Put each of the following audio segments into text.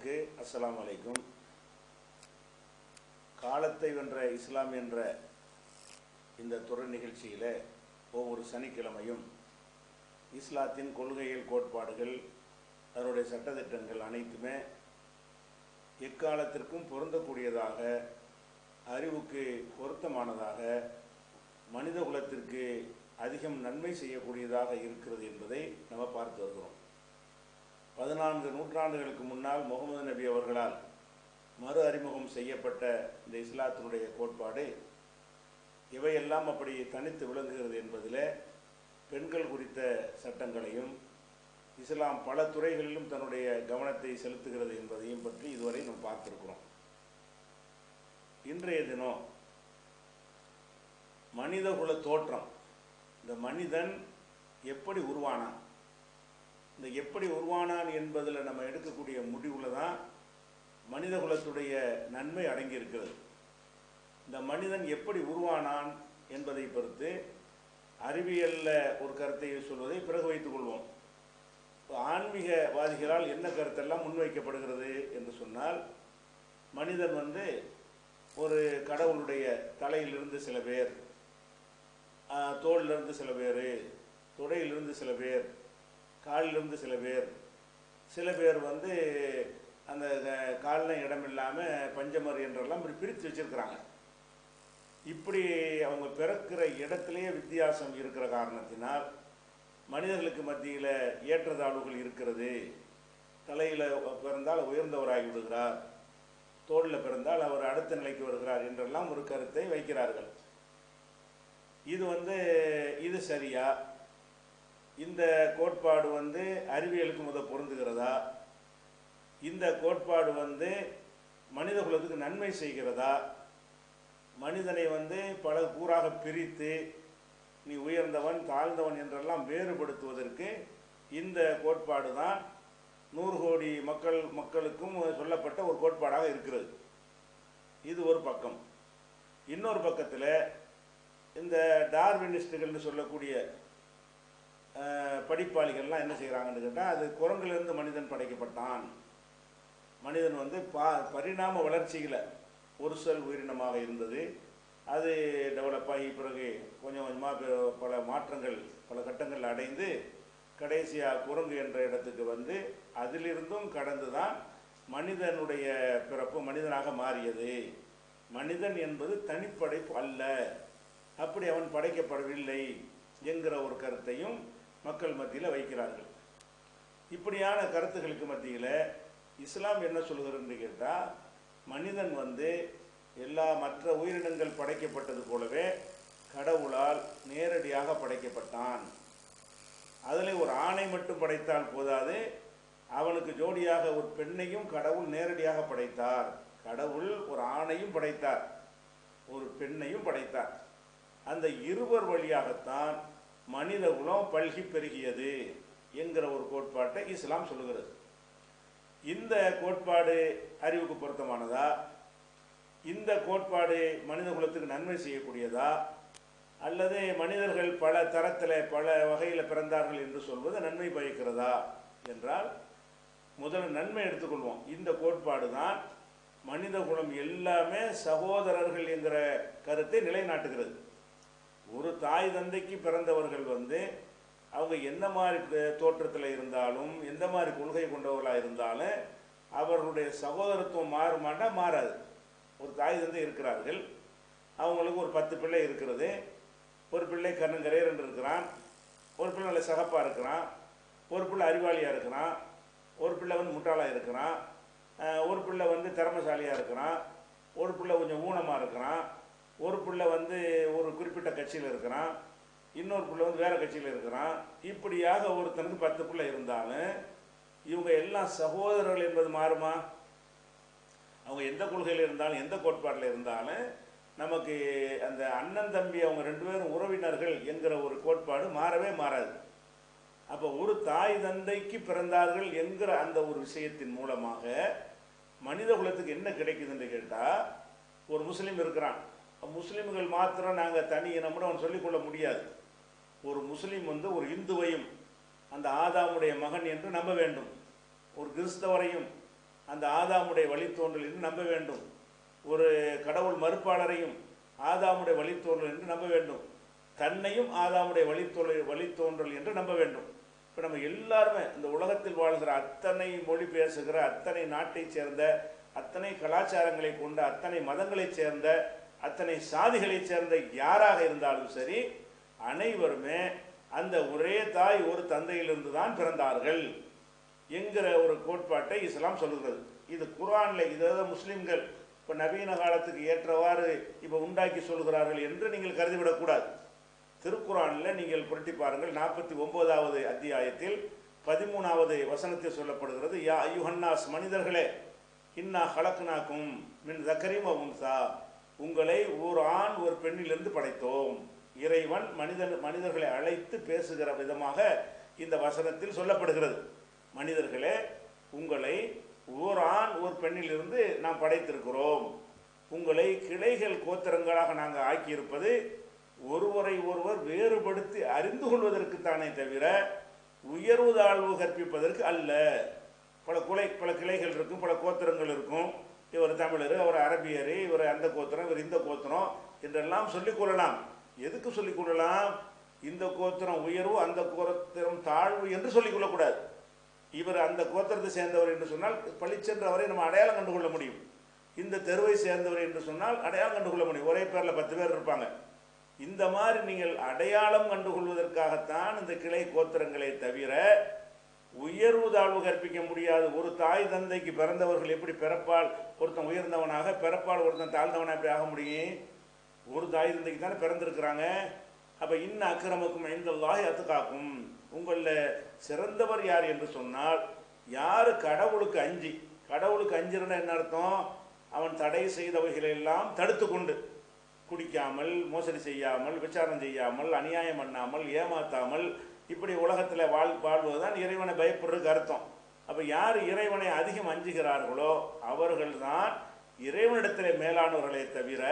அனைவருக்கு அஸ்ஸலாமு அலைக்கும். காலத்தை வென்ற இஸ்லாம் என்ற இந்த தொடர் நிகழ்ச்சியில் ஒவ்வொரு சனிக்கிழமையும் இஸ்லாத்தின் கொள்கைகள், கோட்பாடுகள், அதனுடைய சட்டத்திட்டங்கள் அனைத்துமே எக்காலத்திற்கும் பொருந்தக்கூடியதாக, அறிவுக்கு பொருத்தமானதாக, மனித குலத்திற்கு அதிகம் நன்மை செய்யக்கூடியதாக இருக்கிறது என்பதை நம்ம பார்த்து வருகிறோம். 14 நூற்றாண்டுகளுக்கு முன்னால் முகமது நபி அவர்களால் மறு அறிமுகம் செய்யப்பட்ட இந்த இஸ்லாத்தினுடைய கோட்பாடு இவையெல்லாம் அப்படி தனித்து விளங்குகிறது என்பதில் பெண்கள் குறித்த சட்டங்களையும் இஸ்லாம் பல துறைகளிலும் தன்னுடைய கவனத்தை செலுத்துகிறது என்பதையும் பற்றி இதுவரை நாம் பார்த்திருக்கிறோம். இன்றைய தினம் மனிதகுல தோற்றம், இந்த மனிதன் எப்படி உருவானான், இந்த எப்படி உருவானான் என்பதில் நம்ம எடுக்கக்கூடிய முடிவில் தான் மனிதகுலத்துடைய நன்மை அடங்கி இருக்கிறது. இந்த மனிதன் எப்படி உருவானான் என்பதை பொறுத்து அறிவியலில் ஒரு கருத்தை சொல்வதை பிறகு வைத்துக் கொள்வோம். ஆன்மீகவாதிகளால் என்ன கருத்தெல்லாம் முன்வைக்கப்படுகிறது என்று சொன்னால், மனிதன் ஒரு கடவுளுடைய தலையிலிருந்து சில பேர், தோளிலிருந்து சில பேர், தொடையிலிருந்து சில பேர், காலிலிருந்து சில பேர், சில பேர் அந்த காலில் இடம் இல்லாமல் பஞ்சமர் என்றெல்லாம் இப்படி பிரித்து வச்சிருக்கிறாங்க. இப்படி அவங்க பிறக்கிற இடத்திலேயே வித்தியாசம் இருக்கிற காரணத்தினால் மனிதர்களுக்கு மத்தியில் ஏற்றத்தாழ்வுகள் இருக்கிறது. தலையில் பிறந்தால் உயர்ந்தவராகி விடுகிறார், தோளில் பிறந்தால் அவர் அடுத்த நிலைக்கு வருகிறார் என்றெல்லாம் ஒரு கருத்தை வைக்கிறார்கள். இது சரியா? இந்த கோட்பாடு அறிவியலுக்கு பொருந்துகிறதா? இந்த கோட்பாடு மனித குலத்துக்கு நன்மை செய்கிறதா? மனிதனை பல கூறாக பிரித்து நீ உயர்ந்தவன் தாழ்ந்தவன் என்றெல்லாம் வேறுபடுத்துவதற்கு இந்த கோட்பாடு தான் 100 கோடி மக்களுக்கும் சொல்லப்பட்ட ஒரு கோட்பாடாக இருக்கிறது. இது ஒரு பக்கம். இன்னொரு பக்கத்தில் இந்த டார்வினிஸ்டுகள்னு சொல்லக்கூடிய படிப்பாளிகள்லாம் என்ன செய்கிறாங்கன்னு கேட்டால், அது குரங்கிலிருந்து மனிதன் படைக்கப்பட்டான், மனிதன் பரிணாம வளர்ச்சியில் ஒரு செல் உயிரினமாக இருந்தது, அது டெவலப் ஆகி பிறகு கொஞ்சம் கொஞ்சமாக பல மாற்றங்கள் பல கட்டங்கள் அடைந்து கடைசியாக குரங்கு என்ற இடத்துக்கு அதிலிருந்தும் கடந்து தான் மனிதனுடைய பிறப்பு மனிதனாக மாறியது. மனிதன் என்பது தனிப்படைப்பு அல்ல, அப்படி அவன் படைக்கப்படவில்லை என்கிற ஒரு கருத்தையும் மக்கள் மத்தியில் வைக்கிறார்கள். இப்படியான கருத்துக்களுக்கு மத்தியில் இஸ்லாம் என்ன சொல்கிறதுன்னு கேட்டால், மனிதன் எல்லா மற்ற உயிரினங்கள் படைக்கப்பட்டது போலவே கடவுளால் நேரடியாக படைக்கப்பட்டான். அதில் ஒரு ஆணை மட்டும் படைத்தால் போதாது, அவனுக்கு ஜோடியாக ஒரு பெண்ணையும் கடவுள் நேரடியாக படைத்தார். கடவுள் ஒரு ஆணையும் படைத்தார், ஒரு பெண்ணையும் படைத்தார். அந்த இருவர் வழியாகத்தான் மனித குலம் பல்கி பெருகியது என்கிற ஒரு கோட்பாட்டை இஸ்லாம் சொல்லுகிறது. இந்த கோட்பாடு அறிவுக்கு பொருத்தமானதா? இந்த கோட்பாடு மனித குலத்துக்கு நன்மை செய்யக்கூடியதா? அல்லது மனிதர்கள் பல தரத்தில் பல வகையில் பிறந்தார்கள் என்று சொல்வது நன்மை பயக்கிறதா என்றால், முதல்ல நன்மை எடுத்துக்கொள்வோம். இந்த கோட்பாடு தான் மனித குலம் எல்லாமே சகோதரர்கள் என்கிற கருத்தை நிலைநாட்டுகிறது. ஒரு தாய் தந்தைக்கு பிறந்தவர்கள் அவங்க என்ன மாதிரி தோற்றத்தில் இருந்தாலும், எந்த மாதிரி கொள்கை கொண்டவர்களாக இருந்தாலும் அவர்களுடைய சகோதரத்துவம் மாறுமாட்டா மாறாது. ஒரு தாய் தந்தை இருக்கிறார்கள், அவங்களுக்கு ஒரு 10 பிள்ளை இருக்கிறது. ஒரு பிள்ளை கண்ணுங்கரையர் என்று இருக்கிறான், ஒரு பிள்ளை நல்ல சகப்பாக இருக்கிறான், ஒரு பிள்ளை அறிவாளியாக இருக்கிறான், ஒரு பிள்ளை முட்டாளாக இருக்கிறான், ஒரு பிள்ளை திறமைசாலியாக இருக்கிறான், ஒரு பிள்ளை கொஞ்சம் ஊனமாக இருக்கிறான், ஒரு பிள்ளை ஒரு குறிப்பிட்ட கட்சியில் இருக்கிறான், இன்னொரு பிள்ளை வேறு கட்சியில் இருக்கிறான். இப்படியாக ஒருத்தனுக்கு 10 பிள்ளை இருந்தாலும் இவங்க எல்லாம் சகோதரர்கள் என்பது மாறுமா? அவங்க எந்த கொள்கையில் இருந்தாலும் எந்த கோட்பாட்டில் இருந்தாலும் நமக்கு அந்த அண்ணன் தம்பி அவங்க 2 பேரும் உறவினர்கள் என்கிற ஒரு கோட்பாடு மாறவே மாறாது. அப்போ ஒரு தாய் தந்தைக்கு பிறந்தார்கள் என்கிற அந்த ஒரு விஷயத்தின் மூலமாக மனித குலத்துக்கு என்ன கிடைக்குதுன்னு கேட்டால், ஒரு முஸ்லீம் இருக்கிறான், முஸ்லீம்கள் மாத்திரம் நாங்கள் தனி இனம்னு அவன் சொல்லிக்கொள்ள முடியாது. ஒரு முஸ்லீம் ஒரு இந்துவையும் அந்த ஆதாமுடைய மகன் என்று நம்ப வேண்டும், ஒரு கிறிஸ்தவரையும் அந்த ஆதாமுடைய வழித்தோன்றல் என்று நம்ப வேண்டும். ஒரு கடவுள் மறுப்பாளரையும் ஆதாமுடைய வழித்தோன்றல் என்று நம்ப வேண்டும். தன்னையும் ஆதாமுடைய வழித்தோன்றல் என்று நம்ப வேண்டும். இப்போ நம்ம எல்லாருமே இந்த உலகத்தில் வாழ்கிற அத்தனை மொழி பேசுகிற அத்தனை நாட்டைச் சேர்ந்த அத்தனை கலாச்சாரங்களை கொண்ட அத்தனை மதங்களைச் சேர்ந்த அத்தனை சாதிகளைச் சேர்ந்த யாராக இருந்தாலும் சரி, அனைவருமே அந்த ஒரே தாய் ஒரு தந்தையிலிருந்து தான் பிறந்தார்கள் என்கிற ஒரு கோட்பாட்டை இஸ்லாம் சொல்லுகிறது. இது குர்ஆனில், இதாவது முஸ்லிம்கள் இப்போ நவீன காலத்துக்கு ஏற்றவாறு இப்போ உண்டாக்கி சொல்கிறார்கள் என்று நீங்கள் கருதிவிடக்கூடாது. திருக்குர்ஆனில் நீங்கள் புரட்டி பாருங்கள், 49வது அத்தியாயத்தில் 13வது வசனத்தில் சொல்லப்படுகிறது, யா அய்யுஹன்னாஸ், மனிதர்களே, இன்னா ஹலக்னாக்கும் மின் தக்கரிம் வ உன்சா, உங்களை ஒரு ஆண் ஒரு பெண்ணிலிருந்து படைத்தோம். இறைவன் மனிதர்களை அழைத்து பேசுகிற விதமாக இந்த வசனத்தில் சொல்லப்படுகிறது. மனிதர்களே, உங்களை ஓர் ஆண் ஒரு பெண்ணிலிருந்து நாம் படைத்திருக்கிறோம். உங்களை கிளைகள் கோத்திரங்களாக நாங்கள் ஆக்கியிருப்பது ஒருவரை ஒருவர் வேறுபடுத்தி அறிந்து கொள்வதற்குத்தானே தவிர உயர்வு தாழ்வு கற்பிப்பதற்கு அல்ல. பல கிளைகள் இருக்கும், பல கோத்திரங்கள் இருக்கும். இவர் தமிழர், அவர் அரபியர், இவர் அந்த கோத்திரம், இவர் இந்த கோத்திரம் என்றெல்லாம் சொல்லிக்கொள்ளலாம். எதுக்கு சொல்லிக்கொள்ளலாம்? இந்த கோத்திரம் உயர்வு, அந்த கோத்திரம் தாழ்வு என்று சொல்லிக்கொள்ளக்கூடாது. இவர் அந்த கோத்திரத்தை சேர்ந்தவர் என்று சொன்னால் பளிச்சென்று அவரை நம்ம அடையாளம் கண்டுகொள்ள முடியும். இந்த தெருவை சேர்ந்தவர் என்று சொன்னால் அடையாளம் கண்டுகொள்ள முடியும். ஒரே பேரில் 10 பேர் இருப்பாங்க. இந்த மாதிரி நீங்கள் அடையாளம் கண்டுகொள்வதற்காகத்தான் இந்த கிளை கோத்திரங்களை தவிர உயர்வு தாழ்வு கற்பிக்க முடியாது. ஒரு தாய் தந்தைக்கு பிறந்தவர்கள் எப்படி பிறப்பால் ஒருத்தன் உயர்ந்தவனாக, பிறப்பால் ஒருத்தன் தாழ்ந்தவனாக எப்படி ஆக முடியும்? ஒரு தாய் தந்தைக்கு தானே பிறந்திருக்கிறாங்க. அப்போ இன்ன அக்கிரமக்கும் இந்தல்லாஹி அத்காக்கும், உங்களில் சிறந்தவர் யார் என்று சொன்னால் யார் கடவுளுக்கு அஞ்சிருந்தா என்ன அர்த்தம்? அவன் தடை செய்தவைகளெல்லாம் தடுத்து கொண்டு, குடிக்காமல், மோசடி செய்யாமல், விசாரணை செய்யாமல், அநியாயம் பண்ணாமல், ஏமாத்தாமல், இப்படி உலகத்தில் வாழ்வதுதான் இறைவனை பயப்படுறதுக்கு அர்த்தம். அப்போ யார் இறைவனை அதிகம் அஞ்சுகிறார்களோ அவர்கள்தான் இறைவனிடத்தில் மேலானவர்களே தவிர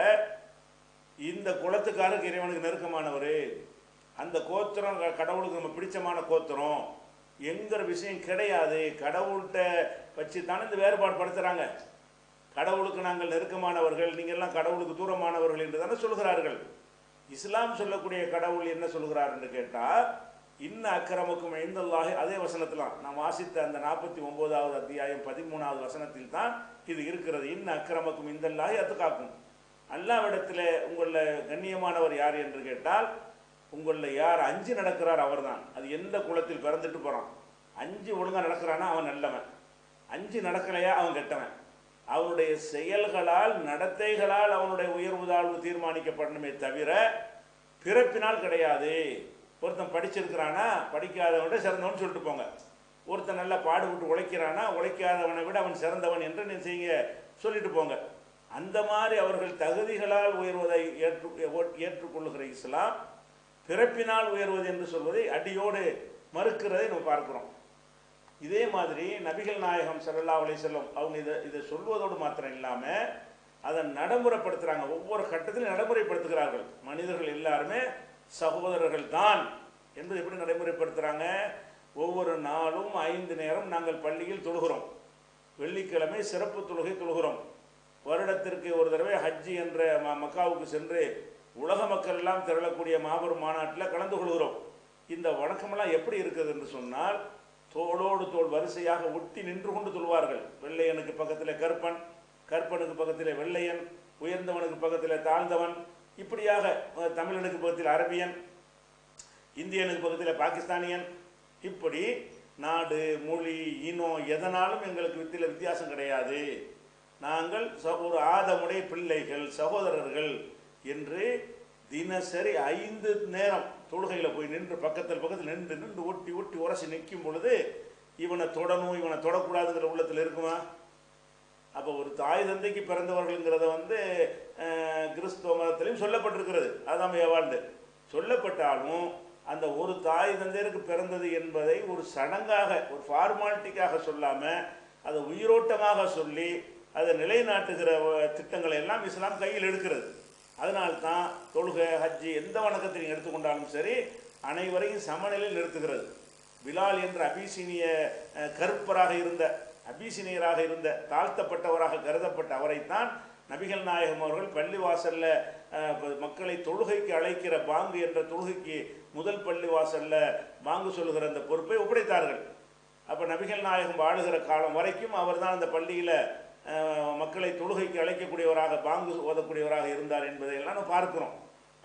இந்த குலத்துக்காரருக்கு இறைவனுக்கு நெருக்கமானவர், அந்த கோத்திரம் கடவுளுக்கு நம்ம பிடிச்சமான கோத்திரம் என்கிற விஷயம் கிடையாது. கடவுள்கிட்ட வச்சு தானே இந்த வேறுபாடு படுத்துகிறாங்க. கடவுளுக்கு நாங்கள் நெருக்கமானவர்கள், நீங்கள்லாம் கடவுளுக்கு தூரமானவர்கள் என்று தானே சொல்கிறார்கள். இஸ்லாம் சொல்லக்கூடிய கடவுள் என்ன சொல்கிறார் என்று கேட்டால், இன்ன அக்கிரமக்கும் இந்தல்லாஹி, அதே வசனத்தில் நான் வாசித்த அந்த 49வது அத்தியாயம் 13வது வசனத்தில் தான் இது இருக்கிறது. இன்ன அக்கிரமக்கும் இந்தல்லாஹி அத்துக்காக்கும், அல்லாஹ்விடத்தில் உங்களில் கண்ணியமானவர் யார் என்று கேட்டால் உங்களில் யார் அஞ்சு நடக்கிறார் அவர் தான். அது எந்த குலத்தில் பிறந்துட்டு போகிறான். 5 ஒழுங்காக நடக்கிறானா அவன் நல்லவன், 5 நடக்கலையா அவன் கெட்டவன். அவனுடைய செயல்களால் நடத்தைகளால் அவனுடைய உயர்வு தாழ்வு தீர்மானிக்கப்படணுமே தவிர பிறப்பினால் கிடையாது. ஒருத்தன் படிச்சிருக்கிறானா படிக்காதவன்ட சிறந்தவன் சொல்லிட்டு போங்க. ஒருத்தன் நல்லா பாடுபட்டு உழைக்கிறானா உழைக்காதவனை விட அவன் சிறந்தவன் என்று நீ செய்ய சொல்லிட்டு போங்க. அந்த மாதிரி அவர்கள் தகுதிகளால் உயர்வதை ஏற்றுக்கொள்ளுகிற இஸ்லாம் பிறப்பினால் உயர்வது என்று சொல்வதை அடியோடு மறுக்கிறதை நம்ம பார்க்கிறோம். இதே மாதிரி நபிகள் நாயகம் ஸல்லல்லாஹு அலைஹி வஸல்லம் அவங்க இதை சொல்வதோடு மாத்திரம் இல்லாமல் அதை நடைமுறைப்படுத்துகிறாங்க. ஒவ்வொரு கட்டத்திலும் நடைமுறைப்படுத்துகிறார்கள். மனிதர்கள் எல்லாருமே சகோதரர்கள் தான் என்பது எப்படி நடைமுறைப்படுத்துகிறாங்க? ஒவ்வொரு நாளும் 5 நேரம் நாங்கள் பள்ளியில் தொழுகிறோம். வெள்ளிக்கிழமை சிறப்பு தொழுகை தொழுகிறோம். வருடத்திற்கு ஒரு தடவை ஹஜ்ஜி என்ற மக்காவுக்கு சென்று உலக மக்கள் எல்லாம் திரளக்கூடிய மாபெரும் மாநாட்டில் கலந்து கொள்கிறோம். இந்த வணக்கமெல்லாம் எப்படி இருக்குது என்று சொன்னால், தோளோடு தோள் வரிசையாக ஒட்டி நின்று கொண்டு தொழுவார்கள். வெள்ளையனுக்கு பக்கத்தில் கருப்பன், கருப்பனுக்கு பக்கத்தில் வெள்ளையன், உயர்ந்தவனுக்கு பக்கத்தில் தாழ்ந்தவன், இப்படியாக தமிழனுக்கு பக்கத்தில் அரபியன், இந்தியனுக்கு பக்கத்தில் பாகிஸ்தானியன், இப்படி நாடு மொழி இனம் எதனாலும் எங்களுக்கு வித்தியாசம் கிடையாது. நாங்கள் ஒரு ஆதமுடைய பிள்ளைகள் சகோதரர்கள் என்று தினசரி 5 நேரம் தொழுகையில் போய் நின்று பக்கத்தில் நின்று ஒட்டி உரசி நிற்கும் பொழுது இவனை தொடணும் இவனை தொடக்கூடாதுங்கிற உள்ளத்தில் இருக்குமா? அப்போ ஒரு தாய் தந்தைக்கு பிறந்தவர்கள்ங்கிறத கிறிஸ்துவ மதத்திலையும் சொல்லப்பட்டிருக்கிறது. ஆதாம் ஏவாள்னு சொல்லப்பட்டாலும் அந்த ஒரு தாய் தந்தையருக்கு பிறந்தது என்பதை ஒரு சடங்காக ஒரு ஃபார்மாலிட்டிக்காக சொல்லாமல் அதை உயிரோட்டமாக சொல்லி அதை நிலைநாட்டுகிற திட்டங்களை எல்லாம் இஸ்லாம் கையில் எடுக்கிறது. அதனால்தான் தொழுகை ஹஜ்ஜி எந்த வணக்கத்தை நீங்கள் எடுத்துக்கொண்டாலும் சரி அனைவரையும் சமநிலையில் நிறுத்துகிறது. பிலால் என்ற அபிசீனிய கருப்பராக இருந்த அபிசினியராக இருந்த தாழ்த்தப்பட்டவராக கருதப்பட்ட அவரைத்தான் நபிகள் நாயகம் அவர்கள் பள்ளிவாசல்ல மக்களை தொழுகைக்கு அழைக்கிற பாங்கு என்ற தொழுகைக்கு முதல் பள்ளிவாசல்ல பாங்கு சொல்லுகிற அந்த பொறுப்பை ஒப்படைத்தார்கள். அப்போ நபிகள் நாயகம் வாழுகிற காலம் வரைக்கும் அவர் தான் அந்த பள்ளியில் மக்களை தொழுகைக்கு அழைக்கக்கூடியவராக பாங்கு ஓதக்கூடியவராக இருந்தார் என்பதையெல்லாம் நம்ம பார்க்கிறோம்.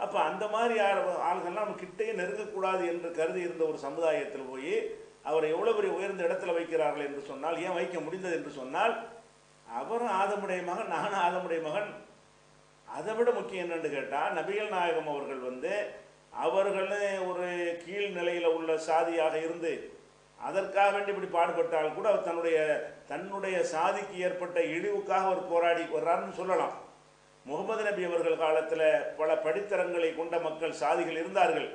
அப்போ அந்த மாதிரி ஆள்கள்லாம் நம்ம கிட்டே நெருங்கக்கூடாது என்று கருதி இருந்த ஒரு சமுதாயத்தில் போய் அவரை எவ்வளோ பெரிய உயர்ந்த இடத்துல வைக்கிறார்கள் என்று சொன்னால், ஏன் வைக்க முடிந்தது என்று சொன்னால், அவரும் ஆதமுடைய மகன், நானும் ஆதமுடைய மகன். அதை விட முக்கியம் என்னென்னு கேட்டால், நபிகள் நாயகம் அவர்கள் அவர்கள் ஒரு கீழ் நிலையில் உள்ள சாதியாக இருந்து அதற்காக வேண்டி இப்படி பாடுபட்டால் கூட அவர் தன்னுடைய சாதிக்கு ஏற்பட்ட இழிவுக்காக அவர் போராடி வர்றாருன்னு சொல்லலாம். முகமது நபி அவர்கள் காலத்தில் பல படித்தரங்களை கொண்ட மக்கள் சாதிகள் இருந்தார்கள்.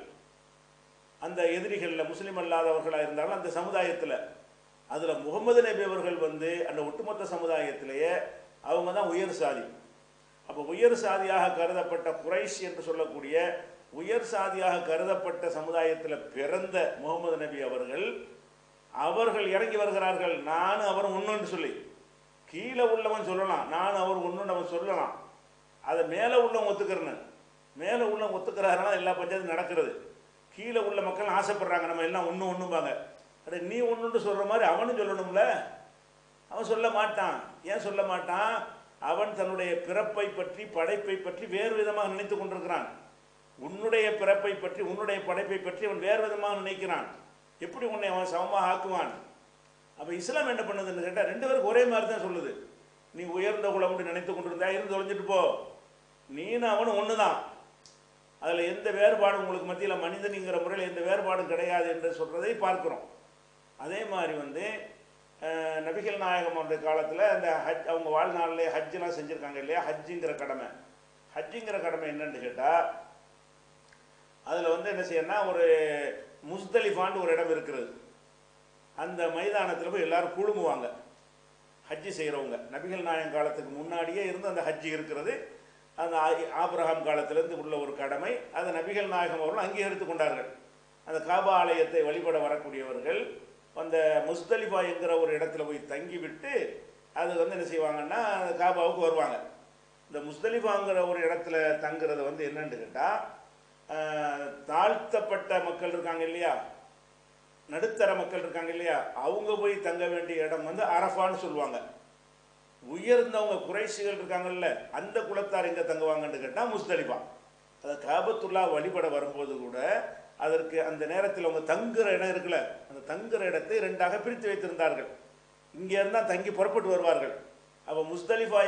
அந்த எதிரிகளில் முஸ்லீம் அல்லாதவர்களாக இருந்தாலும் அந்த சமுதாயத்தில், அதில் முகமது நபி அவர்கள் அந்த ஒட்டுமொத்த சமுதாயத்திலேயே அவங்க தான் உயர் சாதி. அப்போ உயர் சாதியாக கருதப்பட்ட குறைஷ் என்று சொல்லக்கூடிய உயர் சாதியாக கருதப்பட்ட சமுதாயத்தில் பிறந்த முகமது நபி அவர்கள் இறங்கி வருகிறார்கள். நானும் அவரும் ஒன்றுன்னு சொல்லி, கீழே உள்ளவன் சொல்லலாம், நான் அவர் ஒன்றுன்னு அவன் சொல்லலாம். அதை மேலே உள்ளவன் ஒத்துக்கிறேன்னு, மேலே உள்ளவன் ஒத்துக்கிறாருன்னா எல்லா பஞ்சாயத்தும் நடக்கிறது. கீழே உள்ள மக்கள் ஆசைப்படுறாங்க, நம்ம எல்லாம் ஒன்றும்பாங்க. அட நீ ஒன்றுன்னு சொல்கிற மாதிரி அவனும் சொல்லணும்ல. அவன் சொல்ல மாட்டான். ஏன் சொல்ல மாட்டான்? அவன் தன்னுடைய பிறப்பை பற்றி படைப்பை பற்றி வேறு விதமாக நினைத்து கொண்டிருக்கிறான். உன்னுடைய பிறப்பை பற்றி உன்னுடைய படைப்பை பற்றி அவன் வேறு விதமாக நினைக்கிறான். எப்படி உன்னை அவன் சமமாக ஆக்குவான்? அப்போ இஸ்லாம் என்ன பண்ணுதுன்னு கேட்டால், ரெண்டு பேருக்கு ஒரே மாதிரி தான் சொல்லுது. நீ உயர்ந்த குலம்னு நினைத்து கொண்டிருந்தா இருந்து தொலைஞ்சிட்டு போ, நீனு அவனும் ஒன்று தான். அதில் எந்த வேறுபாடும் உங்களுக்கு மத்தியில் மனிதனுங்கிற முறையில் எந்த வேறுபாடும் கிடையாது என்று சொல்கிறதை பார்க்குறோம். அதே மாதிரி நபிகள் நாயகம் அவருடைய காலத்தில் அந்த அவங்க வாழ்நாளிலே ஹஜ்ஜெலாம் செஞ்சுருக்காங்க இல்லையா? ஹஜ்ஜுங்கிற கடமை என்னன்னு கேட்டால், அதில் என்ன செய்யணும்னா, ஒரு முஸ்தலிஃபான்னு ஒரு இடம் இருக்கிறது. அந்த மைதானத்தில் போய் எல்லாரும் குழுமுவாங்க ஹஜ்ஜி செய்கிறவங்க. நபிகள் நாயகம் காலத்துக்கு முன்னாடியே இருந்து அந்த ஹஜ்ஜி இருக்கிறது. அந்த ஆபிரகாம் காலத்திலிருந்து உள்ள ஒரு கடமை. அதை நபிகள் நாயகம் அவர்கள் அங்கீகரித்து கொண்டார்கள். அந்த காபா ஆலயத்தை வழிபட வரக்கூடியவர்கள் அந்த முஸ்தலிஃபா என்கிற ஒரு இடத்துல போய் தங்கிவிட்டு அது என்ன செய்வாங்கன்னா, காபாவுக்கு வருவாங்க. இந்த முஸ்தலிஃபாங்கிற ஒரு இடத்துல தங்குறது என்னன்னு கேட்டால், தாழ்த்தப்பட்ட மக்கள் இருக்காங்க இல்லையா, நடுத்தர மக்கள் இருக்காங்க இல்லையா, அவங்க போய் தங்க வேண்டிய இடம் அரஃபான்னு சொல்லுவாங்க. உயர்ந்தவங்க குறைஷிகள் இருக்காங்கல்ல, அந்த குலத்தார் எங்கே தங்குவாங்கன்னு கேட்டால் முஸ்தலிஃபா. அதை காபத்துல்லா வழிபட வரும்போது கூட அதற்கு அந்த நேரத்தில் அவங்க தங்குற இடம் இருக்குல்ல, அந்த தங்குற இடத்தை ரெண்டாக பிரித்து வைத்திருந்தார்கள். இங்கே இருந்தால் தங்கி புறப்பட்டு வருவார்கள். அப்போ முஸ்தலிஃபா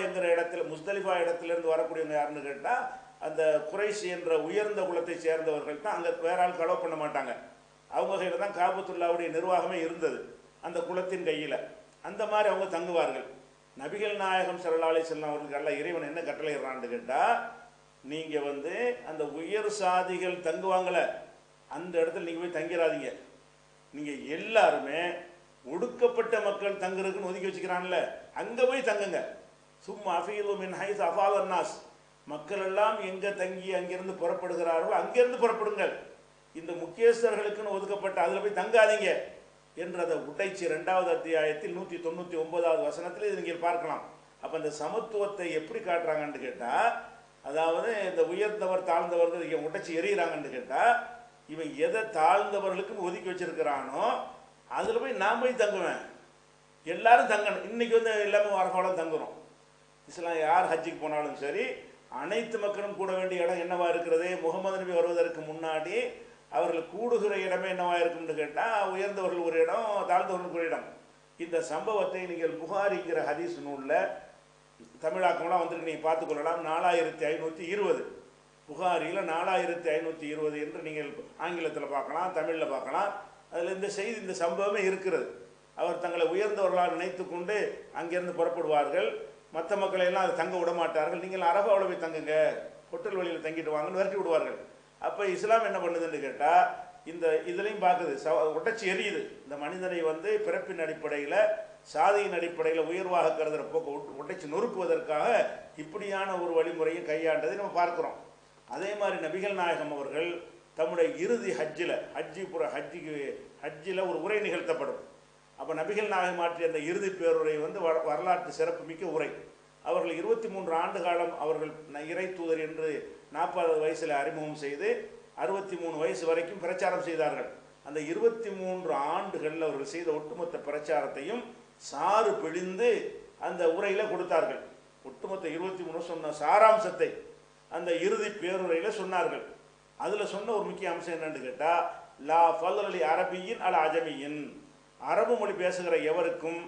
இடத்துலேருந்து வரக்கூடியவங்க யாருன்னு கேட்டால், அந்த குறைஷி என்ற உயர்ந்த குலத்தை சேர்ந்தவர்கள் தான். அங்கே வேற ஆள் கலவு பண்ண மாட்டாங்க. அவங்க கையில் தான் காபத்துல்லாவுடைய நிர்வாகமே இருந்தது, அந்த குலத்தின் கையில். அந்த மாதிரி அவங்க தங்குவார்கள். நபிகள் நாயகம் ஸல்லல்லாஹு அலைஹி வஸல்லம் அவர்களுக்கு அல்ல இறைவன் என்ன கட்டளையிடறான்னு கேட்டால், நீங்கள் அந்த உயர் சாதிகள் தங்குவாங்கள அந்த இடத்துல நீங்கள் போய் தங்கிறாதீங்க. நீங்கள் எல்லாருமே ஒடுக்கப்பட்ட மக்கள் தங்குறதுக்குன்னு ஒதுக்கி வச்சுக்கிறான்ல, அங்கே போய் தங்குங்க. சும்மா அஃபீது மின் ஹைஸ் அஃபாதன் நாஸ், மக்கள் எல்லாம் எங்கே தங்கி அங்கிருந்து புறப்படுகிறார்களோ அங்கேருந்து புறப்படுங்கள். இந்த முக்கியஸ்தர்களுக்குன்னு ஒதுக்கப்பட்ட அதில் போய் தங்காதீங்க என்று அதை உடைச்சி 2வது அத்தியாயத்தில் 199வது வசனத்தில் இது நீங்கள் பார்க்கலாம். அப்போ இந்த சமத்துவத்தை எப்படி காட்டுறாங்கன்னு கேட்டால், அதாவது இந்த உயர்ந்தவர் தாழ்ந்தவர்கள் இங்கே உடைச்சி எறிகிறாங்கன்னு கேட்டால், இவன் எதை தாழ்ந்தவர்களுக்குன்னு ஒதுக்கி வச்சிருக்கிறானோ அதில் போய் நான் போய் தங்குவேன். எல்லாரும் தங்கணும். இன்றைக்கி எல்லாமே அரஃபாவில் தங்குறோம். இஸ்லாம் யார் ஹஜ்ஜுக்கு போனாலும் சரி, அனைத்து மக்களும் கூட வேண்டிய இடம் என்னவா இருக்கிறது? முகமது நபி வருவதற்கு முன்னாடி அவர்கள் கூடுகிற இடமே என்னவா இருக்கும்னு கேட்டால், உயர்ந்தவர்கள் ஒரு இடம், தாழ்ந்தவர்களுக்கு ஒரு இடம். இந்த சம்பவத்தை நீங்கள் புகாரிங்கிற ஹதீஸ் நூலில் தமிழாக்கம்லாம் வந்திருக்கு, நீங்கள் பார்த்துக்கொள்ளலாம். 4520 புகாரியில் 4520 என்று நீங்கள் ஆங்கிலத்தில் பார்க்கலாம், தமிழில் பார்க்கலாம். அதில் இந்த சம்பவமே இருக்கிறது. அவர் தங்களை உயர்ந்தவர்களாக நினைத்து கொண்டு அங்கேருந்து புறப்படுவார்கள். மற்ற மக்களை எல்லாம் அதை தங்க விட மாட்டார்கள். நீங்கள் அரபாவில் போய் தங்குங்க, ஹோட்டல் வழியில் தங்கிட்டு வாங்கன்னு விரட்டி விடுவார்கள். அப்போ இஸ்லாம் என்ன பண்ணுதுன்னு கேட்டால், இந்த இதுலையும் பார்க்குது, உடைச்சி எரியுது. இந்த மனிதனை பிறப்பின் அடிப்படையில் சாதியின் அடிப்படையில் உயர்வாக கருதுகிற போக்கு உடைச்சி நொறுக்குவதற்காக இப்படியான ஒரு வழிமுறையும் கையாண்டதை நம்ம பார்க்குறோம். அதே மாதிரி நபிகள் நாயகம் அவர்கள் தம்முடைய இறுதி ஹஜ்ஜில் ஒரு உரை நிகழ்த்தப்படும். அப்போ நபிகள் நாயகம் மாற்றிய அந்த இறுதி பேருரை வந்து வரலாற்று சிறப்புமிக்க உரை. அவர்கள் 23 ஆண்டு காலம் அவர்கள் இறை தூதர் என்று 40 வயசில் அறிமுகம் செய்து 63 வயசு வரைக்கும் பிரச்சாரம் செய்தார்கள். அந்த 23 ஆண்டுகளில் அவர்கள் செய்த ஒட்டுமொத்த பிரச்சாரத்தையும் சாறு பிழிந்து அந்த உரையில் கொடுத்தார்கள். ஒட்டுமொத்த 23 சொன்ன சாராம்சத்தை அந்த இறுதி பேருரையில் சொன்னார்கள். அதில் சொன்ன ஒரு முக்கிய அம்சம் என்னன்னு கேட்டால், லா ஃபல்லி அரபியின் அல் அஜமியின், அரபு மொழி பேசுகிற எவருக்கும்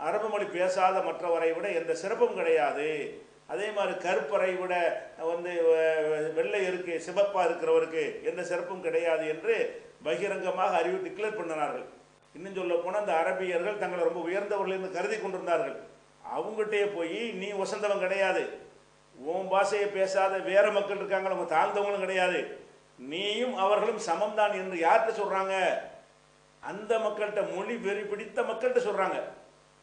அரபு மொழி பேசாத மற்றவரை விட எந்த சிறப்பும் கிடையாது. அதே மாதிரி கருப்பரை விட வந்து வெள்ளை இருக்கு சிவப்பாக இருக்கிறவருக்கு எந்த சிறப்பும் கிடையாது என்று பகிரங்கமாக டிக்ளேர் பண்ணினார்கள். இன்னும் சொல்ல போனால் அந்த அரபியர்கள் தங்களை ரொம்ப உயர்ந்தவர்கள் என்று கருதி கொண்டிருந்தார்கள். அவங்ககிட்டே போய் நீ வசந்தவன் கிடையாது, உன் பாஷையை பேசாத வேற மக்கள் இருக்காங்க, அவங்க தாழ்ந்தவங்களும் கிடையாது, நீயும் அவர்களும் சமம்தான் என்று யார்கிட்ட சொல்றாங்க? அந்த மக்கள்கிட்ட, மொழி வெறி பிடித்த மக்கள்கிட்ட சொல்றாங்க.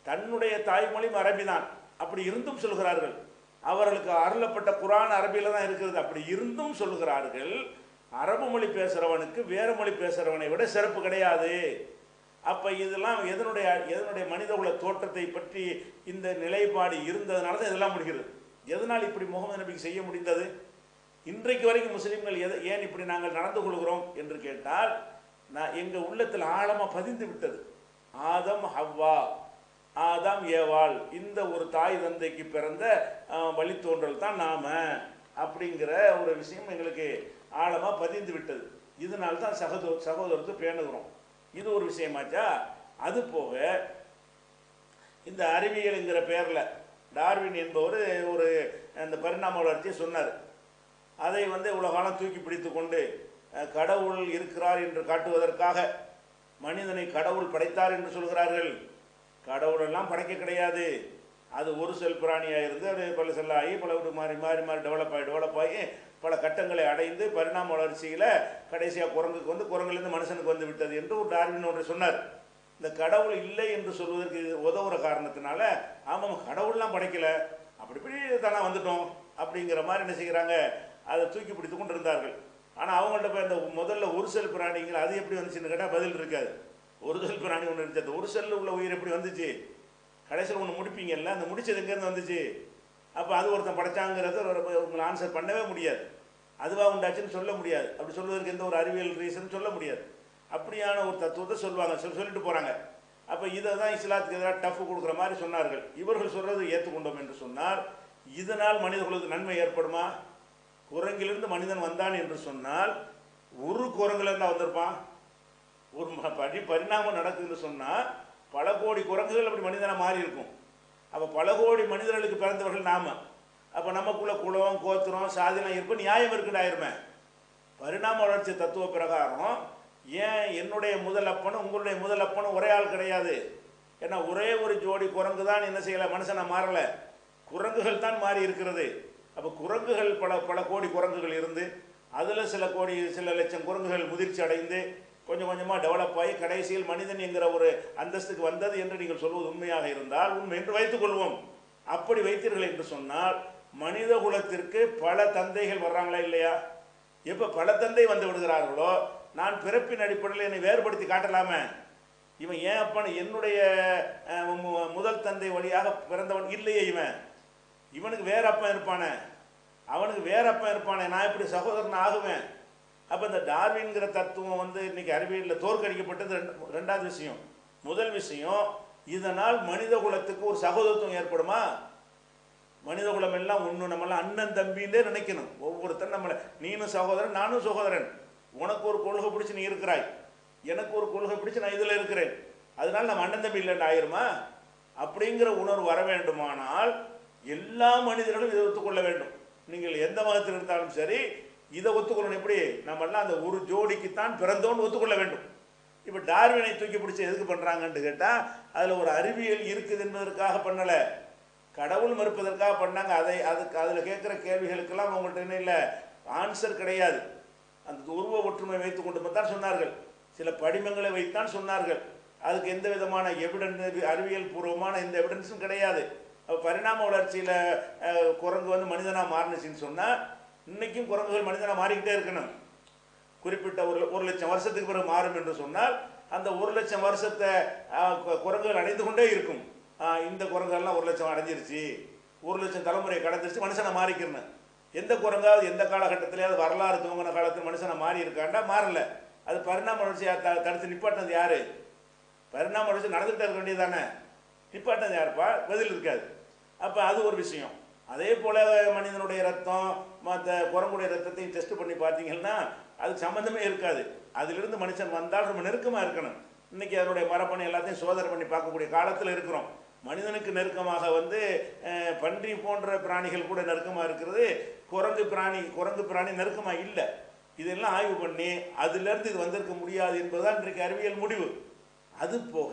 தன்னுடைய தாய்மொழியும் அரபி தான், அப்படி இருந்தும் சொல்கிறார்கள். அவர்களுக்கு அருளப்பட்ட குர்ஆன் அரபியில தான் இருக்கிறது. அப்படி இருந்தும் சொல்கிறார்கள், அரபு மொழி பேசுறவனுக்கு வேற மொழி பேசுறவனை விட சிறப்பு கிடையாது. அப்ப இதெல்லாம் எதனுடைய மனிதகுல தோற்றத்தை பற்றி இந்த நிலைப்பாடு இருந்ததுனால தான் இதெல்லாம் முடிகிறது. எதனால் இப்படி முகமது நபிக்கு செய்ய முடிந்தது? இன்றைக்கு வரைக்கும் முஸ்லீம்கள் ஏன் இப்படி நாங்கள் நடந்து கொள்கிறோம் என்று கேட்டால், எங்கள் உள்ளத்தில் ஆழமாக பதிந்து விட்டது. ஆதம் ஹவ்வா, ஆதாம் ஏவாள், இந்த ஒரு தாய் தந்தைக்கு பிறந்த வழித்தோன்றல் தான் நாம அப்படிங்கிற ஒரு விஷயம் எங்களுக்கு ஆழமாக பதிந்து விட்டது. இதனால தான் சகோதரத்தை பேணுகிறோம். இது ஒரு விஷயமாச்சா. அது போக இந்த அறிவியலுங்கிற பேரில் டார்வின் என்பவர் ஒரு அந்த பரிணாம வளர்ச்சியை சொன்னார். அதை வந்து உலகாலம் தூக்கி பிடித்து கொண்டு கடவுள் இருக்கிறார் என்று காட்டுவதற்காக மனிதனை கடவுள் படைத்தார் என்று சொல்கிறார்கள். கடவுளெல்லாம் படைக்க கிடையாது. அது ஒரு செல் பிராணியாக இருந்து அது பல செல்லாகி பல மாறி மாறி மாறி டெவலப் ஆகி பல கட்டங்களை அடைந்து பரிணாம வளர்ச்சியில் கடைசியாக குரங்குக்கு வந்து குரங்குலேருந்து மனுஷனுக்கு வந்து விட்டது என்று ஒரு டார்வின் ஒன்று சொன்னார். இந்த கடவுள் இல்லை என்று சொல்வதற்கு உதவுற காரணத்தினால, ஆமாம் கடவுள்லாம் படைக்கலை, அப்படி தானே வந்துட்டோம் அப்படிங்கிற மாதிரி என்ன செய்கிறாங்க, அதை தூக்கி பிடித்து கொண்டு இருந்தார்கள். ஆனால் அவங்கள்ட்ட போய் இந்த முதல்ல ஒரு செல் பிராணிங்கிற அது எப்படி வந்துச்சுன்னு கேட்டால் பதில் இருக்காது. ஒரு செல் பிராணி ஒன்று இருந்துச்சு, அந்த ஒரு செல்லில் உள்ள உயிர் எப்படி வந்துச்சு? கடைசியில் ஒன்று முடிப்பீங்கல்ல, அந்த முடிச்சது எங்கேருந்து வந்துச்சு? அப்போ அது ஒருத்தன் படைச்சாங்கிறத உங்களை ஆன்சர் பண்ணவே முடியாது. அதுவாக உண்டாச்சுன்னு சொல்ல முடியாது. அப்படி சொல்வதற்கு எந்த ஒரு அறிவியல் ரீசன் சொல்ல முடியாது. அப்படியான ஒரு தத்துவத்தை சொல்லுவாங்க, சொல்லிட்டு போகிறாங்க. அப்போ இதை தான் இஸ்லாத்துக்கு எதிராக டஃப் கொடுக்குற மாதிரி சொன்னார்கள். இவர்கள் சொல்கிறது ஏற்றுக்கொண்டோம் என்று சொன்னால், இதனால் மனிதர்களுக்கு நன்மை ஏற்படுமா? குரங்கிலிருந்து மனிதன் வந்தான் என்று சொன்னால் ஒரு குரங்குலேருந்து வந்திருப்பான். ஒரு பரிணாமம் நடக்குதுன்னு சொன்னால் பல கோடி குரங்குகள் அப்படி மனிதனாக மாறி இருக்கும். அப்போ பல கோடி மனிதர்களுக்கு பிறந்தவர்கள் நாம. அப்போ நமக்குள்ள குலம் கோத்திரம் சாதிலாம் இருக்கும், நியாயம் இருக்குண்டாயிருமே. பரிணாம வளர்ச்சி தத்துவ பிரகாரம் ஏன் என்னுடைய முதல் அப்பனும் உங்களுடைய முதல் அப்பனும் ஒரே ஆள் கிடையாது? ஏன்னா ஒரே ஒரு ஜோடி குரங்கு தான் என்ன செய்யலை, மனுஷனை மாறலை, குரங்குகள் தான் மாறி இருக்கிறது. அப்போ குரங்குகள் பல கோடி குரங்குகள் இருந்து அதில் சில லட்சம் குரங்குகள் முதிர்ச்சி அடைந்து கொஞ்சம் கொஞ்சமாக டெவலப் ஆகி கடைசியில் மனிதன் என்கிற ஒரு அந்தஸ்துக்கு வந்தது என்று நீங்கள் சொல்வது உண்மையாக இருந்தால், உண்மை என்று வைத்துக் கொள்வோம். அப்படி வைத்தீர்கள் என்று சொன்னால் மனித குலத்திற்கு பல தந்தைகள் வர்றாங்களா இல்லையா? எப்போ பல தந்தை வந்து விடுகிறார்களோ, நான் பிறப்பின் அடிப்படையில் என்னை வேறுபடுத்தி காட்டலாமே. இவன் ஏன் அப்பன் என்னுடைய முதல் தந்தை வழியாக பிறந்தவன் இல்லையே, இவனுக்கு வேற அப்பன் இருப்பானே, அவனுக்கு வேற அப்பன் இருப்பானே, நான் இப்படி சகோதரன் ஆகுவேன். அப்போ இந்த டார்வின்கிற தத்துவம் வந்து இன்னைக்கு அறிவியலில் தோற்கடிக்கப்பட்டது. ரெண்டாவது விஷயம். முதல் விஷயம், இதனால் மனித குலத்துக்கு ஒரு சகோதரத்துவம் ஏற்படுமா? மனித குலம் எல்லாம் ஒன்று, நம்மளாம் அண்ணன் தம்பின்னே நினைக்கணும். ஒவ்வொருத்தரும் நம்மளை நீனும் சகோதரன் நானும் சகோதரன், உனக்கு ஒரு கொள்கை பிடிச்சி நீ இருக்கிறாய், எனக்கு ஒரு கொள்கை பிடிச்சி நான் இதில் இருக்கிறேன், அதனால நம்ம அண்ணன் தம்பி இல்லைன்னு ஆயிருமா? அப்படிங்கிற உணர்வு வர வேண்டுமானால் எல்லா மனிதர்களும் இதை ஒத்துக்கொள்ள வேண்டும். நீங்கள் எந்த மதத்தில் இருந்தாலும் சரி இதை ஒத்துக்கொள்ளணும். எப்படி? நம்மெல்லாம் அந்த ஒரு ஜோடிக்குத்தான் பிறந்தோன்னு ஒத்துக்கொள்ள வேண்டும். இப்போ டார்வினை தூக்கி பிடிச்சி எதுக்கு பண்ணுறாங்கன்னு கேட்டால், அதில் ஒரு அறிவியல் இருக்குது என்பதற்காக பண்ணலை, கடவுள் மறுப்பதற்காக பண்ணாங்க. அதில் கேட்குற கேள்விகளுக்கெல்லாம் அவங்கள்ட்ட என்ன இல்லை, ஆன்சர் கிடையாது. அந்த உருவ ஒற்றுமை வைத்து கொண்டு தான் சொன்னார்கள், சில படிமங்களை வைத்தான் சொன்னார்கள். அதுக்கு எந்த விதமான எவிடன்ஸ், அறிவியல் பூர்வமான எந்த எவிடன்ஸும் கிடையாது. பரிணாம வளர்ச்சியில் குரங்கு வந்து மனிதனாக மாறினுச்சின்னு சொன்னால், இன்னைக்கும் குரங்குகள் மனிதனாக மாறிக்கிட்டே இருக்கணும். குறிப்பிட்ட ஒரு லட்சம் வருஷத்துக்கு பிறகு மாறும் என்று சொன்னால் அந்த 1,00,000 வருஷத்தை குரங்குகள் அடைந்து கொண்டே இருக்கும். இந்த குரங்குகள்லாம் 1,00,000 அடைஞ்சிருச்சு, 1,00,000 தலைமுறை கடந்துருச்சு, மனுஷனை மாறிக்கிறேன். எந்த குரங்காவது எந்த காலகட்டத்திலேயாவது வரலாறு துவங்கின காலத்தில் மனுஷனை மாறி இருக்காண்டா? மாறல. அது பரிணாம வளர்ச்சியை தடுத்து நிப்பாட்டினது யாரு? பரிணாம வளர்ச்சி நடந்துகிட்டே இருக்க வேண்டியதானே, நிப்பாட்டினது யாருப்பா? பதில் இருக்காது. அப்போ அது ஒரு விஷயம். அதே போல் மனிதனுடைய ரத்தம் மற்ற குரங்குடைய ரத்தத்தையும் டெஸ்ட் பண்ணி பார்த்தீங்கன்னா அதுக்கு சம்மந்தமே இருக்காது. அதிலிருந்து மனுஷன் வந்தால் ரொம்ப நெருக்கமாக இருக்கணும். இன்றைக்கி அதனுடைய மரபணு எல்லாத்தையும் சோதனை பண்ணி பார்க்கக்கூடிய காலத்தில் இருக்கிறோம். மனிதனுக்கு நெருக்கமாக பன்றி போன்ற பிராணிகள் கூட நெருக்கமாக இருக்கிறது, குரங்கு பிராணி நெருக்கமாக இல்லை. இதெல்லாம் ஆய்வு பண்ணி அதிலிருந்து இது வந்திருக்க முடியாது என்பதுதான் இன்றைக்கு அறிவியல் முடிவு. அது போக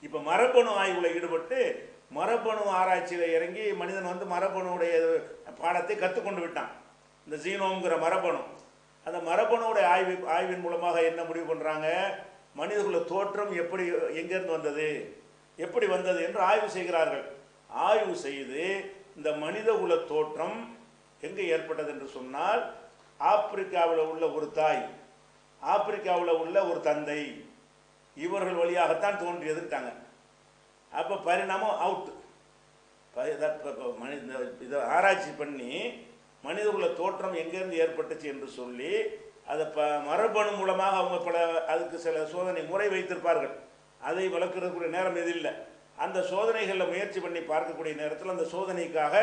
இப்போ மரபணு ஆய்வில் ஈடுபட்டு மரபணு ஆராய்ச்சியில் இறங்கி மனிதன் மரபணுடைய பாடத்தை கற்றுக்கொண்டு விட்டான். இந்த ஜீனோம்ங்கிற மரபணு, அந்த மரபணுடைய ஆய்வின் மூலமாக என்ன முடிவு பண்ணுறாங்க? மனிதகுல தோற்றம் எங்கேருந்து வந்தது, எப்படி வந்தது என்று ஆய்வு செய்கிறார்கள். ஆய்வு செய்து இந்த மனிதகுல தோற்றம் எங்கே ஏற்பட்டது என்று சொன்னால், ஆப்பிரிக்காவில் உள்ள ஒரு தாய், ஆப்பிரிக்காவில் உள்ள ஒரு தந்தை, இவர்கள் வழியாகத்தான் தோன்றியதுட்டாங்க. அப்போ பரிணாமம் அவுட். இதை ஆராய்ச்சி பண்ணி மனிதகுல தோற்றம் எங்கேருந்து ஏற்பட்டுச்சு என்று சொல்லி அதை மரபணு மூலமாக அவங்க அதுக்கு சில சோதனை முறை வைத்திருப்பார்கள். அதை வளர்க்கறதுக்குரிய நேரம் எது இல்லை. அந்த சோதனைகளில் முயற்சி பண்ணி பார்க்கக்கூடிய நேரத்தில் அந்த சோதனைக்காக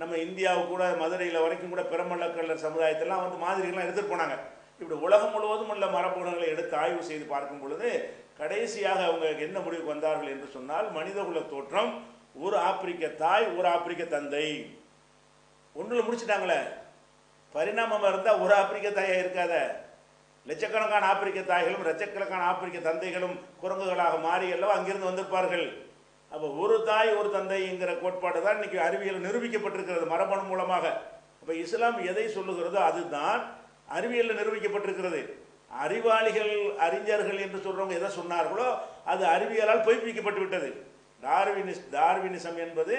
நம்ம இந்தியாவுக்கு கூட மதுரையில் வரைக்கும் கூட பெருமளக்கல்லர் சமுதாயத்தெல்லாம் மாதிரிகள்லாம் எடுத்துகிட்டு போனாங்க. இப்படி உலகம் முழுவதும் உள்ள மரபணுகளை எடுத்து ஆய்வு செய்து பார்க்கும் பொழுது கடைசியாக அவங்க என்ன முடிவுக்கு வந்தார்கள் என்று சொன்னால், மனிதகுல தோற்றம் ஒரு ஆப்பிரிக்க தாய், ஒரு ஆப்பிரிக்க தந்தை. ஒன்றில் முடிச்சுட்டாங்களே. பரிணாமம் இருந்தால் ஒரு ஆப்பிரிக்க தாயாக இருக்காத, லட்சக்கணக்கான ஆப்பிரிக்க தாய்களும் லட்சக்கணக்கான ஆப்பிரிக்க தந்தைகளும் குரங்குகளாக மாறி அல்லவா அங்கிருந்து வந்திருப்பார்கள். அப்போ ஒரு தாய் ஒரு தந்தைங்கிற கோட்பாடு தான் இன்னைக்கு அறிவியல் நிரூபிக்கப்பட்டிருக்கிறது மரபணு மூலமாக. அப்போ இஸ்லாம் எதை சொல்லுகிறதோ அதுதான் அறிவியலில் நிரூபிக்கப்பட்டிருக்கிறது. அறிவாளிகள் அறிஞர்கள் என்று சொல்றவங்க எதை சொன்னார்களோ அது அறிவியலால் பொய்ப்பிக்கப்பட்டு விட்டது. டார்வினிசம் என்பது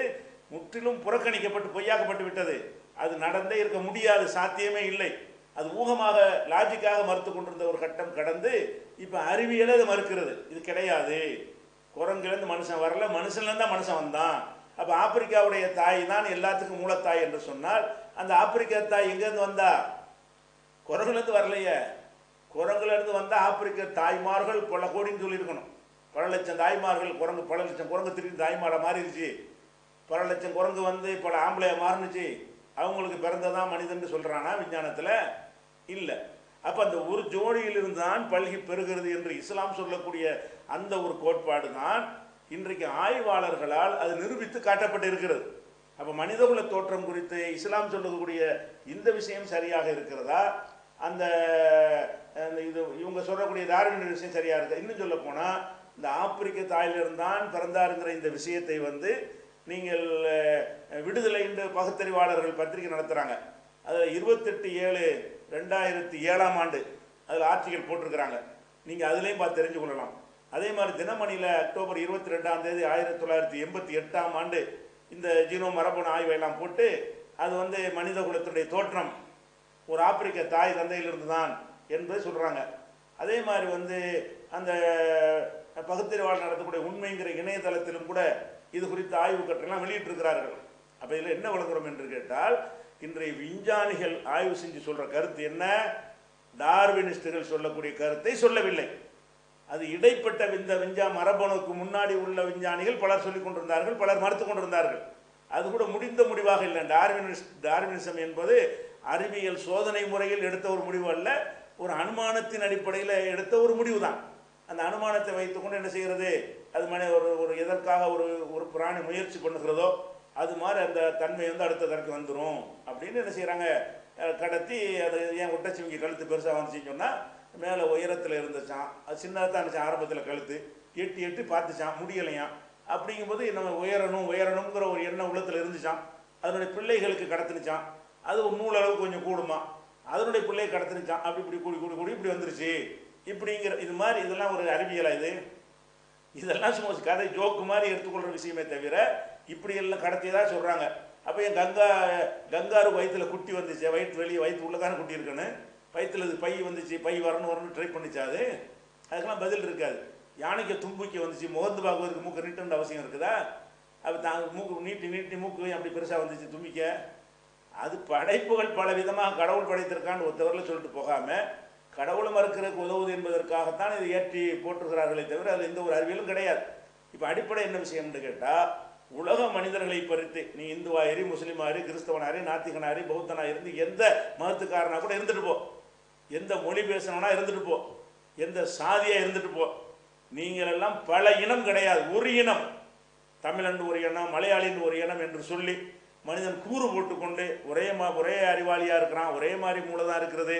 முற்றிலும் புறக்கணிக்கப்பட்டு பொய்யாக்கப்பட்டு விட்டது. அது நடந்தே இருக்க முடியாது, சாத்தியமே இல்லை. அது ஊகமாக லாஜிக்காக மறுத்து கொண்டிருந்த ஒரு கட்டம் கடந்து இப்போ அறிவியலை அது மறுக்கிறது. இது கிடையாது, குரங்குலேருந்து மனுஷன் வரல, மனுஷன்லேருந்து தான் மனுஷன் வந்தான். அப்போ ஆப்பிரிக்காவுடைய தாய் தான் எல்லாத்துக்கும் மூலத்தாய் என்று சொன்னால், அந்த ஆப்பிரிக்கா தாய் எங்கேருந்து வந்தா? குரங்குலேருந்து வரலையே. குரங்குலேருந்து வந்தால் ஆப்பிரிக்க தாய்மார்கள் பல கோடின்னு சொல்லியிருக்கணும். பல லட்சம் தாய்மார்கள் பல லட்சம் குரங்கு திரும்பி தாய்மாரை மாறிடுச்சு. பல லட்சம் குரங்கு பல ஆம்பளையை மாறினுச்சு. அவங்களுக்கு பிறந்ததான் மனிதன் சொல்கிறானா விஞ்ஞானத்தில்? இல்லை. அப்போ அந்த ஒரு ஜோடியிலிருந்து தான் பல்கி பெறுகிறது என்று இஸ்லாம் சொல்லக்கூடிய அந்த ஒரு கோட்பாடு தான் இன்றைக்கு ஆய்வாளர்களால் அது நிரூபித்து காட்டப்பட்டு இருக்கிறது. அப்போ மனிதகுல தோற்றம் குறித்து இஸ்லாம் சொல்லக்கூடிய இந்த விஷயம் சரியாக இருக்கிறதா? அந்த இது இவங்க சொல்லக்கூடிய டார்வின் விஷயம் சரியாக இருக்குது. இன்னும் சொல்ல போனால் இந்த ஆப்பிரிக்க தாயிலிருந்தான் பிறந்தாருங்கிற இந்த விஷயத்தை நீங்கள் விடுதலை என்று பகுத்தறிவாளர்கள் பத்திரிகை நடத்துகிறாங்க. அதில் 28/7/2007 அதில் ஆர்டிகல் போட்டிருக்கிறாங்க. நீங்கள் அதுலேயும் பார்த்து தெரிஞ்சு கொள்ளலாம். அதே மாதிரி தினமணியில் அக்டோபர் 22 1988 இந்த ஜீனோ மரபணு ஆய்வையெல்லாம் போட்டு அது மனித குலத்தினுடைய தோற்றம் ஒரு ஆப்பிரிக்க தாய் தந்தையிலிருந்து தான் என்பதை சொல்கிறாங்க. அதே மாதிரி அந்த பகுத்தறிவாளர் நடத்தக்கூடிய உண்மைங்கிற இணையதளத்திலும் கூட இது குறித்த ஆய்வு கட்டுரைலாம் வெளியிட்டிருக்கிறார்கள். அப்போ இதில் என்ன விளங்குறோம் என்று கேட்டால், இன்றைய விஞ்ஞானிகள் ஆய்வு செஞ்சு சொல்கிற கருத்து என்ன? டார்வினிஸ்டுகள் சொல்லக்கூடிய கருத்தை சொல்லவில்லை. அது இடைப்பட்ட மரபணுக்கு முன்னாடி உள்ள விஞ்ஞானிகள் பலர் சொல்லிக் கொண்டிருந்தார்கள், பலர் மறுத்து கொண்டிருந்தார்கள். அது கூட முடிந்த முடிவாக இல்லை. டார்வினிசம் என்பது அறிவியல் சோதனை முறையில் எடுத்த ஒரு முடிவு அல்ல, ஒரு அனுமானத்தின் அடிப்படையில் எடுத்த ஒரு முடிவு தான். அந்த அனுமானத்தை வைத்துக்கொண்டு என்ன செய்கிறது, அது ஒரு எதற்காக ஒரு பிராணி முயற்சி பண்ணுகிறதோ அது மாதிரி அந்த தன்மை அடுத்த தரக்கு வந்துடும் அப்படின்னு என்ன செய்கிறாங்க, கடத்தி அது ஏன் ஒட்டச்சிவிங்க கழுத்து பெருசாக வந்துச்சுன்னு சொன்னால் மேலே உயரத்தில் இருந்துச்சான், அது சின்னதாக தான் இருந்துச்சான். ஆரம்பத்தில் கழுத்து எட்டி பார்த்துச்சான், முடியலையாம். அப்படிங்கும்போது நம்ம உயரணுங்கிற ஒரு எண்ணம் உள்ளத்தில் இருந்துச்சான். அதனுடைய பிள்ளைகளுக்கு கடத்துனுச்சான். அது ஒரு நூலளவு கொஞ்சம் கூடுமா, அதனுடைய பிள்ளையை கடத்துனுச்சான். அப்படி இப்படி கூடி இப்படி வந்துருச்சு இப்படிங்கிற இது மாதிரி. இதெல்லாம் ஒரு அறிவியலாக? இதெல்லாம் சும்மா கதை ஜோக்கு மாதிரி எடுத்துக்கொள்கிற விஷயமே தவிர இப்படி எல்லாம் கடத்தியதாக சொல்கிறாங்க. அப்போ என் கங்காரு வயிற்றில் குட்டி வந்துச்சு, வயிற்று உள்ளதான குட்டி இருக்குன்னு, வயிற்றில் இது பை வந்துச்சு, பை வரணும்னு ட்ரை பண்ணிச்சா? அதுக்கெல்லாம் பதில் இருக்காது. யானைக்கு தும்பிக்கை வந்துச்சு, முகந்து பார்க்குறதுக்கு மூக்கு நீட்டுன்ற அவசியம் இருக்குதா? அப்போ தாங்க மூக்கு நீட்டி நீட்டி மூக்கு அப்படி பெருசாக வந்துச்சு தும்பிக்க. அது படைப்புகள் பல விதமாக கடவுள் படைத்திருக்கான்னு ஒருத்தவரில் சொல்லிட்டு போகாமல் கடவுளை மறுக்கிறதுக்கு உதவுது என்பதற்காகத்தான் இதை ஏற்றி போட்டுருக்கிறார்களே தவிர அது எந்த ஒரு அறிவியலும் கிடையாது. இப்போ அடிப்படை என்ன விஷயம்னு கேட்டால், உலக மனிதர்களை பறித்து நீ இந்துவாயிரி, முஸ்லீமாரி, கிறிஸ்தவனாரி, நாத்திகனாரி, பௌத்தனா இருந்து எந்த மதத்துக்காரனா கூட இருந்துட்டு போ, எந்த மொழி பேசணும்னா இருந்துட்டு போ, எந்த சாதியாக இருந்துட்டு போ, நீங்கள் எல்லாம் பல இனம் கிடையாது, ஒரு இனம். தமிழன் ஒரு இனம், மலையாளின்னு ஒரு இனம் என்று சொல்லி மனிதன் கூறு போட்டுக்கொண்டு ஒரே அறிவாளியாக இருக்கிறான், ஒரே மாதிரி மூளை தான் இருக்கிறது,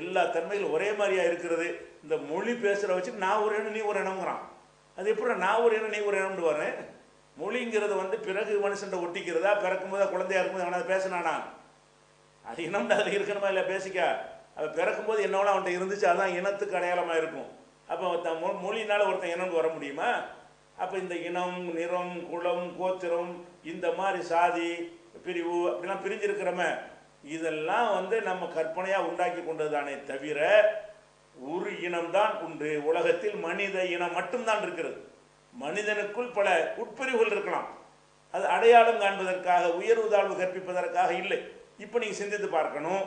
எல்லா தன்மைகளும் ஒரே மாதிரியா இருக்கிறது. இந்த மொழி பேசுகிற வச்சு நான் ஒரு இனம் நீ ஒரு இனம்ங்கிறான். அது எப்படி நான் ஒரு இனம் நீ ஒரு இனம்னு வரேன்? மொழிங்கிறது வந்து பிறகு மனுஷன் ஒட்டிக்கிறதா? பிறக்கும் போது குழந்தையா இருக்கும்போது அவனை பேசினானா? அது இனம்னு அதில் இருக்கணுமா இல்லை? பேசிக்க அவன் பிறக்கும்போது என்னவோ அவன்கிட்ட இருந்துச்சு, அதுதான் இனத்துக்கு அடையாளமாக இருக்கும். அப்போ மொழினால ஒருத்தன் இனம்னு வர முடியுமா? அப்போ இந்த இனம், நிறம், குலம், கோத்திரம், இந்த மாதிரி சாதி பிரிவு அப்படிலாம் பிரிஞ்சிருக்கிறோமே, இதெல்லாம் வந்து நம்ம கற்பனையாக உண்டாக்கி கொண்டதுதானே தவிர ஒரு இனம்தான் உண்டு. உலகத்தில் மனித இனம் மட்டும்தான் இருக்கிறது. மனிதனுக்குள் பல உட்பிரிவுகள் இருக்கலாம், அது அடையாளம் காண்பதற்காக, உயர்வு தாழ்வு கற்பிப்பதற்காக இல்லை. இப்போ நீங்கள் சிந்தித்து பார்க்கணும்,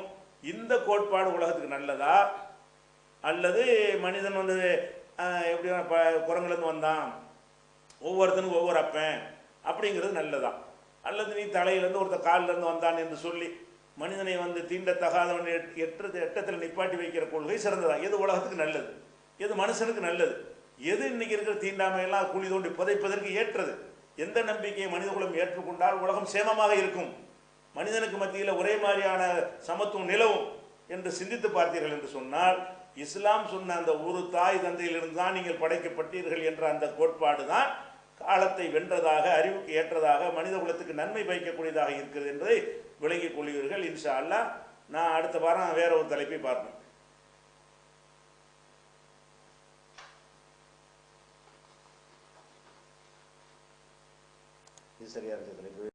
இந்த கோட்பாடு உலகத்துக்கு நல்லதா, அல்லது மனிதன் வந்து எப்படி குரங்குலேருந்து வந்தான், ஒவ்வொருத்தனுக்கும் ஒவ்வொரு அப்பன் அப்படிங்கிறது நல்லதா, அல்லது நீ தலையிலேருந்து ஒருத்தர் காலிலேருந்து வந்தான் என்று சொல்லி மனிதனை வந்து தீண்டத்தகாதவன் எட்டத்தில் நிப்பாட்டி வைக்கிற கொள்கை சிறந்ததா? எது உலகத்துக்கு நல்லது, எது மனுஷனுக்கு நல்லது, எது இன்னைக்கு இருக்கிற தீண்டாமையெல்லாம் குழி தோண்டி புதைப்பதற்கு ஏற்றது? எந்த நம்பிக்கையை மனிதகுலம் ஏற்றுக்கொண்டால் உலகம் சேமமாக இருக்கும், மனிதனுக்கு மத்தியில் ஒரே மாதிரியான சமத்துவம் நிலவும் என்று சிந்தித்து பார்த்தீர்கள் என்று சொன்னால், இஸ்லாம் சொன்ன அந்த ஒரு தாய் தந்தையிலிருந்து தான் நீங்கள் படைக்கப்பட்டீர்கள் என்ற அந்த கோட்பாடு தான் காலத்தை வென்றதாக, அறிவுக்கு ஏற்றதாக, மனித குலத்துக்கு நன்மை பயக்கக்கூடியதாக இருக்கிறது என்பதை விளங்கிக் கொள்வீர்கள் இன்ஷா அல்லாஹ். நான் அடுத்த வாரம் வேற ஒரு தலைப்பை பார்ப்பேன். இது சரியா இருக்கு தலைப்பு.